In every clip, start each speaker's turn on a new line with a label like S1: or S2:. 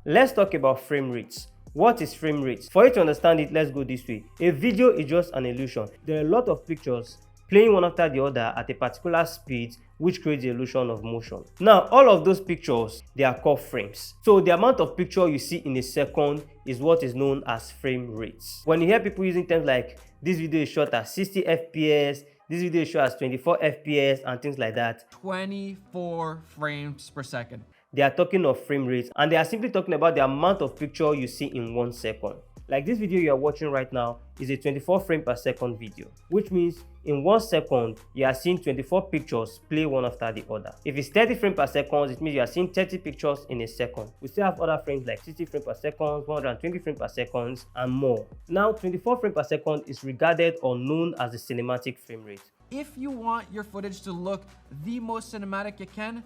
S1: Let's talk about frame rates. What is frame rate? For you to understand it, let's go this way. A video is just an illusion. There are a lot of pictures playing one after the other at a particular speed, which creates the illusion of motion. Now, all of those pictures, they are called frames. So the amount of picture you see in a second is what is known as frame rates. When you hear people using terms like this video is shot at 60 fps, this video is shot at 24 fps and things like that,
S2: 24 frames per second.
S1: They are talking of frame rates, and they are simply talking about the amount of picture you see in 1 second. Like this video you are watching right now is a 24 frame per second video, which means in 1 second you are seeing 24 pictures play one after the other. If it's 30 frames per second, it means you are seeing 30 pictures in a second. We still have other frames like 60 frames per second, 120 frames per second, and more. Now 24 frames per second is regarded or known as the cinematic frame rate.
S2: If you want your footage to look the most cinematic it can,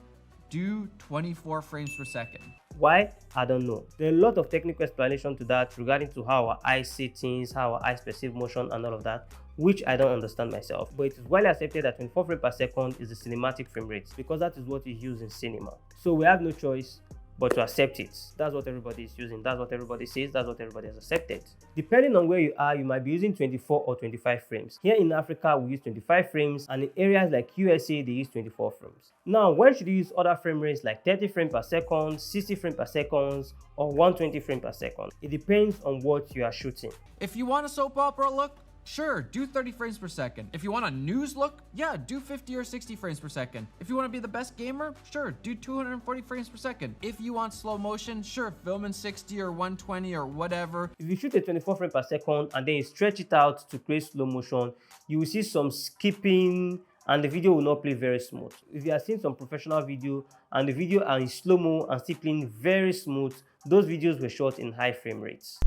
S2: do 24 frames per second.
S1: Why? I don't know. There are a lot of technical explanation to that regarding to how our eyes see things, how our eyes perceive motion and all of that, which I don't understand myself. But it is widely accepted that 24 frames per second is the cinematic frame rate because that is what is used in cinema. So we have no choice but to accept it. That's what everybody is using. That's what everybody says. That's what everybody has accepted. Depending on where you are, you might be using 24 or 25 frames. Here in Africa, we use 25 frames, and in areas like USA, they use 24 frames. Now, when should you use other frame rates like 30 frames per second, 60 frames per second, or 120 frames per second? It depends on what you are shooting.
S2: If you want a soap opera look, sure, do 30 frames per second. If you want a news look, yeah, do 50 or 60 frames per second. If you want to be the best gamer, sure, do 240 frames per second. If you want slow motion, sure, film in 60 or 120 or whatever.
S1: If you shoot a 24 frames per second and then you stretch it out to create slow motion, you will see some skipping and the video will not play very smooth. If you are seeing some professional video and the video are in slow-mo and still playing very smooth, those videos were shot in high frame rates.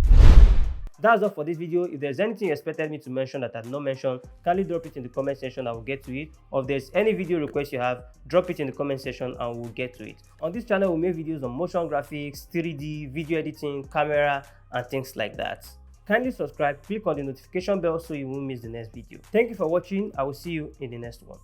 S1: That's all for this video. If there's anything you expected me to mention that I did not mention, kindly drop it in the comment section. I will get to it. Or if there's any video request you have, drop it in the comment section and we'll get to it. On this channel, we make videos on motion graphics, 3D, video editing, camera, and things like that. Kindly subscribe, click on the notification bell so you won't miss the next video. Thank you for watching. I will see you in the next one.